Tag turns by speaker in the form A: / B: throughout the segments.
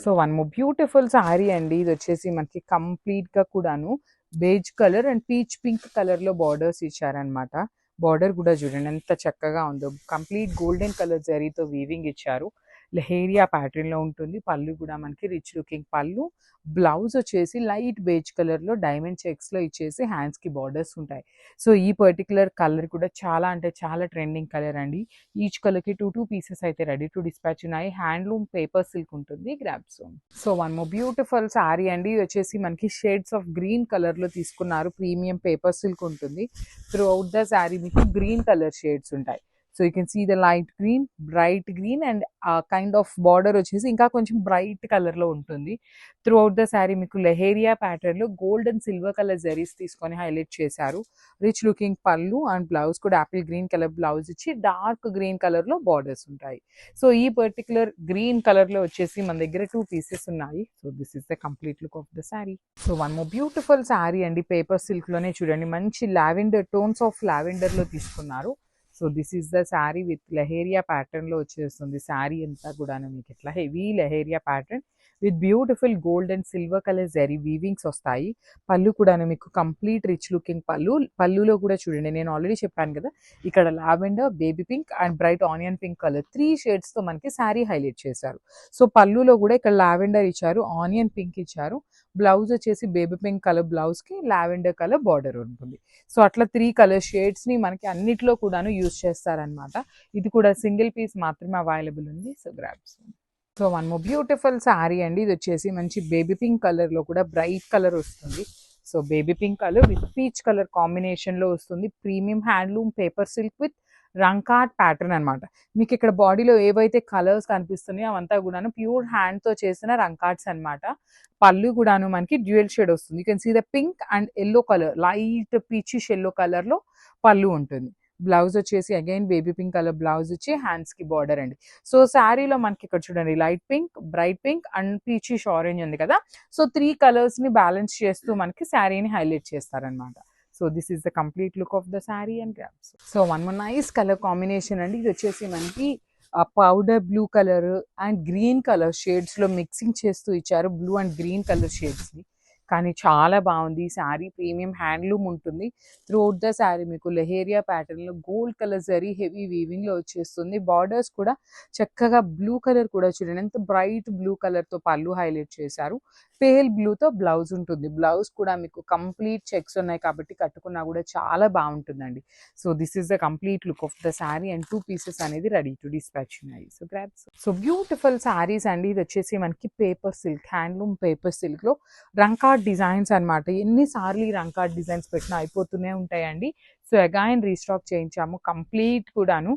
A: So one more beautiful sari అండి. ఇది వచ్చేసి మనకి కంప్లీట్‌గా కూడాను beige colour and peach pink కలర్‌లో బార్డర్స్ ఇచ్చారనమాట. బార్డర్ కూడా చూడండి ఎంత చక్కగా ఉందో. కంప్లీట్ గోల్డెన్ కలర్ జరీతో వీవింగ్ ఇచ్చారు. లెహేరియా ప్యాటర్న్‌లో ఉంటుంది. పళ్ళు కూడా మనకి రిచ్ లుకింగ్ పళ్ళు. బ్లౌజ్ వచ్చేసి లైట్ బేజ్ కలర్‌లో డైమండ్ చెక్స్‌లో ఇచ్చేసి హ్యాండ్స్‌కి బార్డర్స్ ఉంటాయి. సో ఈ పర్టిక్యులర్ కలర్ కూడా చాలా అంటే చాలా ట్రెండింగ్ కలర్ అండి. ఈచ్ కలర్‌కి 2 పీసెస్ అయితే రెడీ టు డిస్పాచ్ ఉన్నాయి. హ్యాండ్లూమ్ పేపర్ సిల్క్ ఉంటుంది. Grab soon. So one more beautiful sari అండి. ఇది వచ్చేసి మనకి షేడ్స్ ఆఫ్ గ్రీన్ కలర్‌లో తీసుకున్నారు. ప్రీమియం పేపర్ సిల్క్ ఉంటుంది. త్రూ అవుట్ ద సారీ మీకు గ్రీన్ కలర్ షేడ్స్ ఉంటాయి. So you can see the light green, bright green and kind of border వచ్చేసి ఇంకా కొంచెం బ్రైట్ కలర్‌లో ఉంటుంది. త్రూ అవుట్ ద సారీ మీకు లెహేరియా ప్యాటర్న్‌లో gold and silver colour zaris తీసుకొని హైలైట్ చేశారు. రిచ్ లుకింగ్ పళ్ళు అండ్ బ్లౌజ్ కూడా యాపిల్ గ్రీన్ కలర్ బ్లౌజ్ ఇచ్చి డార్క్ గ్రీన్ కలర్‌లో బార్డర్స్ ఉంటాయి. సో ఈ పర్టిక్యులర్ గ్రీన్ కలర్‌లో వచ్చేసి మన దగ్గర 2 పీసెస్ ఉన్నాయి. So this is the complete look of the sorry. So one more beautiful sari అండి. పేపర్ సిల్క్‌లోనే చూడండి మంచి లావెండర్ టోన్స్ ఆఫ్ లావెండర్‌లో తీసుకున్నారు. So this is the sari with leheriya ప్యాటర్న్‌లో వచ్చేస్తుంది. శారీ అంతా కూడాను మీకు ఇట్లా heavy leheriya pattern with beautiful gold and silver colour zari weavings వస్తాయి. పళ్ళు కూడాను మీకు కంప్లీట్ రిచ్ లుకింగ్ పళ్ళు. పళ్ళులో కూడా చూడండి నేను ఆల్రెడీ చెప్పాను కదా, ఇక్కడ lavender, baby pink and bright onion pink colour 3 షేడ్స్‌తో మనకి శారీ హైలైట్ చేశారు. సో పళ్ళులో కూడా ఇక్కడ లావెండర్ ఇచ్చారు, ఆనియన్ పింక్ ఇచ్చారు. బ్లౌజ్ వచ్చేసి బేబీ పింక్ కలర్ బ్లౌజ్‌కి లావెండర్ కలర్ బార్డర్ ఉంటుంది. సో అట్లా 3 కలర్ షేడ్స్‌ని మనకి అన్నిట్లో కూడాను యూజ్ చేస్తారనమాట. ఇది కూడా సింగిల్ పీస్ మాత్రమే అవైలబుల్ ఉంది. So grabs. So one more beautiful sari అండి. ఇది వచ్చేసి మంచి బేబీ పింక్ కలర్‌లో కూడా బ్రైట్ కలర్ వస్తుంది. So baby pink colour with peach colour కాంబినేషన్‌లో వస్తుంది. Premium handloom paper silk with rangkat pattern అనమాట. మీకు ఇక్కడ బాడీలో ఏవైతే కలర్స్ కనిపిస్తున్నాయో అవంతా కూడాను ప్యూర్ హ్యాండ్‌తో చేసిన రంకాట్స్ అనమాట. పళ్ళు కూడాను మనకి డ్యూయల్ షేడ్ వస్తుంది. You can see the pink and yellow colour, light peachish yellow కలర్‌లో పళ్ళు ఉంటుంది. బ్లౌజ్ వచ్చేసి again baby pink colour blouse ఇచ్చి హ్యాండ్స్‌కి బార్డర్ అండి. సో శారీలో మనకి ఇక్కడ చూడండి light pink, bright pink and peachish orange ఉంది కదా. సో 3 కలర్స్‌ని బ్యాలెన్స్ చేస్తూ మనకి శారీని హైలైట్ చేస్తారనమాట. So this is the complete look of the sari and grabs. So one more nice colour combination అండి. ఇది వచ్చేసి మనకి powder blue colour and green colour షేడ్స్‌లో మిక్సింగ్ చేస్తూ ఇచ్చారు. బ్లూ అండ్ గ్రీన్ కలర్ షేడ్స్‌ని. కానీ చాలా బాగుంది. శారీ ప్రీమియం హ్యాండ్లూమ్ ఉంటుంది. త్రూ అవుట్ ద శారీ మీకు లెహేరియా ప్యాటర్న్‌లో గోల్డ్ కలర్ జరీ హెవీ వీవింగ్‌లో వచ్చేస్తుంది. బార్డర్స్ కూడా చక్కగా బ్లూ కలర్ కూడా చూడండి ఎంత బ్రైట్ బ్లూ కలర్‌తో పళ్ళు హైలైట్ చేశారు. పేల్ బ్లూతో బ్లౌజ్ ఉంటుంది. బ్లౌజ్ కూడా మీకు కంప్లీట్ చెక్స్ ఉన్నాయి కాబట్టి కట్టుకున్నా కూడా చాలా బాగుంటుందండి. So this is the complete look of the sari and 2 pieces అనేది రెడీ టు డిస్పాచ్ ఉన్నాయి. So grabs. So beautiful saris అండి. ఇది వచ్చేసి మనకి పేపర్ సిల్క్, హ్యాండ్లూమ్ పేపర్ సిల్క్‌లో రంకాట్ డిజైన్స్ అనమాట. ఎన్నిసార్లు ఈ రంకాట్ డిజైన్స్ పెట్టినా అయిపోతూనే ఉంటాయండి. సో అగైన్ రీస్టాక్ చేయించాము. కంప్లీట్ కూడాను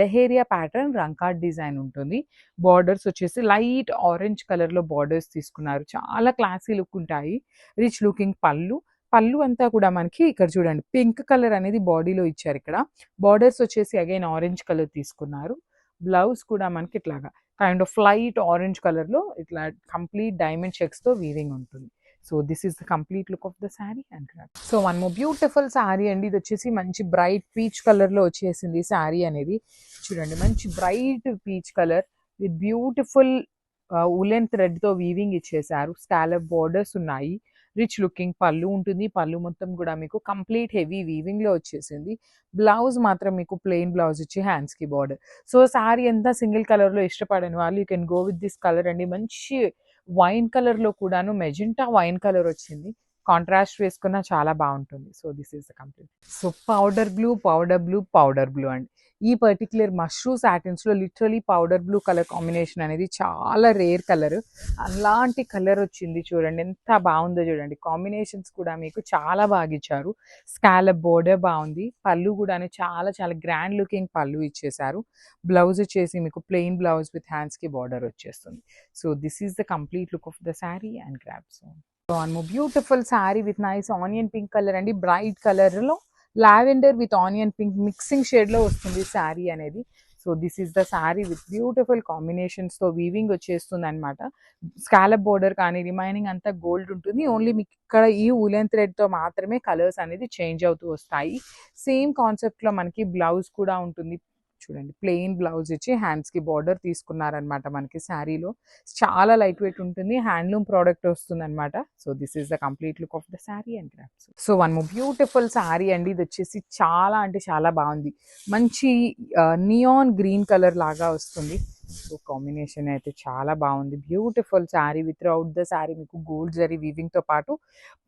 A: లెహేరియా ప్యాటర్న్ రంకాట్ డిజైన్ ఉంటుంది. బార్డర్స్ వచ్చేసి లైట్ ఆరెంజ్ కలర్‌లో బార్డర్స్ తీసుకున్నారు. చాలా క్లాసీ లుక్ ఉంటాయి. Rich looking pallu. పళ్ళు అంతా కూడా మనకి ఇక్కడ చూడండి పింక్ కలర్ అనేది బాడీలో ఇచ్చారు ఇక్కడ. బార్డర్స్ వచ్చేసి అగైన్ ఆరెంజ్ కలర్ తీసుకున్నారు. బ్లౌజ్ కూడా మనకి ఇట్లాగా కైండ్ ఆఫ్ లైట్ ఆరెంజ్ కలర్‌లో ఇట్లా కంప్లీట్ డైమండ్ చెక్స్‌తో వీవింగ్ ఉంటుంది. So this is the complete look of the sari and grab. So one more beautiful sari అండి. ఇది వచ్చేసి మంచి బ్రైట్ పీచ్ కలర్‌లో వచ్చేసింది శారీ అనేది. చూడండి మంచి bright peach colour with beautiful woollen థ్రెడ్‌తో వీవింగ్ ఇచ్చేసారు. స్కాలప్ బార్డర్స్ ఉన్నాయి. రిచ్ లుకింగ్ పళ్ళు ఉంటుంది. పళ్ళు మొత్తం కూడా మీకు కంప్లీట్ హెవీ వీవింగ్‌లో వచ్చేసింది. బ్లౌజ్ మాత్రం మీకు ప్లెయిన్ బ్లౌజ్ ఇచ్చి హ్యాండ్స్‌కి బార్డర్. సో శారీ అంతా సింగిల్ కలర్‌లో ఇష్టపడని వాళ్ళు you can go with this colour అండి. మంచి వైన్ కలర్‌లో కూడాను మెజెంటా వైన్ కలర్ వచ్చింది. కాంట్రాస్ట్ వేసుకున్నా చాలా బాగుంటుంది. So this is the complete. So powder blue, powder blue, powder blue అండి. ఈ పర్టిక్యులర్ మష్రూ సాటిన్స్‌లో literally powder blue colour combination అనేది చాలా రేర్ కలర్. అలాంటి కలర్ వచ్చింది చూడండి ఎంత బాగుందో చూడండి. కాంబినేషన్స్ కూడా మీకు చాలా బాగా ఇచ్చారు. స్కాలప్ బోర్డర్ బాగుంది. పళ్ళు కూడాను చాలా చాలా గ్రాండ్ లుకింగ్ పళ్ళు ఇచ్చేసారు. బ్లౌజ్ వచ్చేసి మీకు ప్లెయిన్ బ్లౌజ్ విత్ హ్యాండ్స్‌కి బార్డర్ వచ్చేస్తుంది. So this is the complete look of the sari and grabs. So one more beautiful sari with nice onion pink colour అండి. బ్రైట్ కలర్‌లో lavender with onion pink mixing షేడ్‌లో వస్తుంది శారీ అనేది. So this is the sari with beautiful కాంబినేషన్స్‌తో weaving వచ్చేస్తుంది అనమాట. Scallop border కానీ remaining అంతా గోల్డ్ ఉంటుంది. ఓన్లీ మీకు ఇక్కడ ఈ ఉలెన్ థ్రెడ్‌తో మాత్రమే కలర్స్ అనేది చేంజ్ అవుతూ వస్తాయి. సేమ్ కాన్సెప్ట్‌లో మనకి బ్లౌజ్ కూడా ఉంటుంది. చూడండి ప్లెయిన్ బ్లౌజ్ ఇచ్చి హ్యాండ్స్కి బార్డర్ తీసుకున్నారనమాట మనకి శారీలో. చాలా లైట్ వెయిట్ ఉంటుంది, హ్యాండ్లూమ్ ప్రోడక్ట్ వస్తుంది అనమాట. So this is the complete look of the sari and grasp. So one more beautiful sari అండి. ఇది వచ్చేసి చాలా అంటే చాలా బాగుంది, మంచి నియాన్ గ్రీన్ కలర్ లాగా వస్తుంది. సో కాంబినేషన్ అయితే చాలా బాగుంది. Beautiful sari with out the sari మీకు గోల్డ్ జరీ వీవింగ్ తో పాటు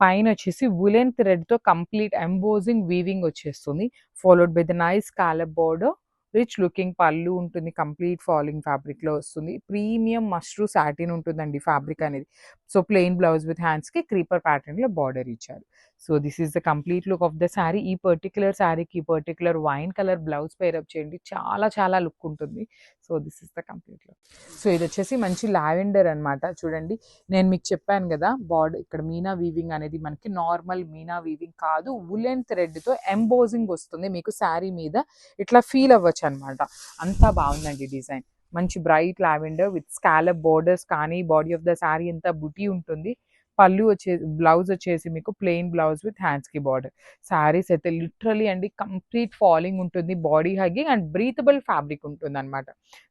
A: పైన వచ్చేసి వులెన్ థ్రెడ్ తో కంప్లీట్ ఎంబోజింగ్ వీవింగ్ వచ్చేస్తుంది. Followed by the nice scallop border, rich looking pallu ఉంటుంది, కంప్లీట్ ఫాలింగ్ ఫ్యాబ్రిక్ లో వస్తుంది. ప్రీమియం మష్రూ సాటిన్ ఉంటుందండి ఫ్యాబ్రిక్ అనేది. So plain blouse with hands కి క్రీపర్ ప్యాటర్న్ లో బార్డర్ ఇచ్చారు. So this is the complete look of the sari. ఈ పర్టికులర్ శారీకి particular wine colour blouse pair up చేయండి, చాలా చాలా లుక్ ఉంటుంది. So this is the complete look. So ఇది వచ్చేసి మంచి లావెండర్ అనమాట. చూడండి నేను మీకు చెప్పాను కదా, బార్డర్ ఇక్కడ మీనా వీవింగ్ అనేది మనకి నార్మల్ మీనా వీవింగ్ కాదు, వులెన్ థ్రెడ్ తో ఎంబోజింగ్ వస్తుంది మీకు శారీ మీద. ఇట్లా ఫీల్ అవ్వచ్చు అనమాట, అంతా బాగుందండి డిజైన్. మంచి bright lavender with scallop borders కానీ, బాడీ ఆఫ్ ద శారీ అంతా బుటీ ఉంటుంది. పళ్ళు వచ్చేసి బ్లౌజ్ వచ్చేసి మీకు ప్లెయిన్ బ్లౌజ్ విత్ హ్యాండ్స్ కి బార్డర్. శారీస్ అయితే లిటరలీ అండి కంప్లీట్ ఫాలింగ్ ఉంటుంది, body hugging and breathable fabric ఉంటుంది అనమాట.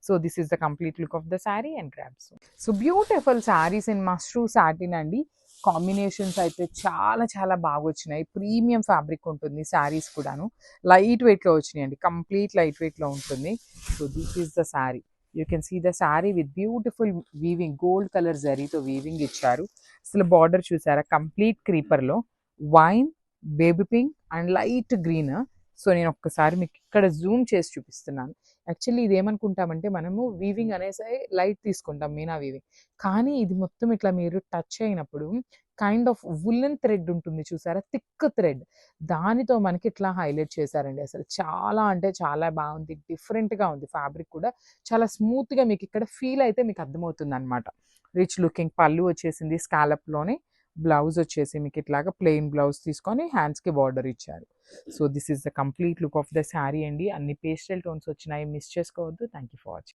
A: So this is the complete look of the sari and grasp. So beautiful saris in mashru satin అండి. కాంబినేషన్స్ అయితే చాలా చాలా బాగా వచ్చినాయి. ప్రీమియం ఫ్యాబ్రిక్ ఉంటుంది శారీస్ కూడాను. లైట్ వెయిట్లో వచ్చినాయి అండి, కంప్లీట్ లైట్ వెయిట్లో ఉంటుంది. So this is the sari. You can see the sari with beautiful weaving, gold colour జరీతో వీవింగ్ ఇచ్చారు. అసలు బార్డర్ చూసారా, కంప్లీట్ క్రీపర్లో wine, baby pink and light green. So నేను ఒక్కసారి మీకు ఇక్కడ జూమ్ చేసి చూపిస్తున్నాను. యాక్చువల్లీ ఇది ఏమనుకుంటామంటే మనము వీవింగ్ అనేసి లైట్ తీసుకుంటాం మీనా వీవింగ్, కానీ ఇది మొత్తం ఇట్లా మీరు టచ్ అయినప్పుడు కైండ్ ఆఫ్ వులెన్ థ్రెడ్ ఉంటుంది చూసారా, థిక్ థ్రెడ్, దానితో మనకి ఇట్లా హైలైట్ చేశారండి. అసలు చాలా అంటే చాలా బాగుంది, డిఫరెంట్గా ఉంది. ఫ్యాబ్రిక్ కూడా చాలా స్మూత్గా మీకు ఇక్కడ ఫీల్ అయితే మీకు అర్థమవుతుంది అనమాట. రిచ్ లుకింగ్ పళ్ళు వచ్చేసింది, స్కాలప్లోనే బ్లౌజ్ వచ్చేసి మీకు ఇట్లాగా ప్లెయిన్ బ్లౌజ్ తీసుకొని హ్యాండ్స్కి బార్డర్ ఇచ్చారు. So this is the complete look of the sari అండి. అన్ని పేస్టల్ టోన్స్ వచ్చినాయి, మిస్ చేసుకోవద్దు. Thank you for watching.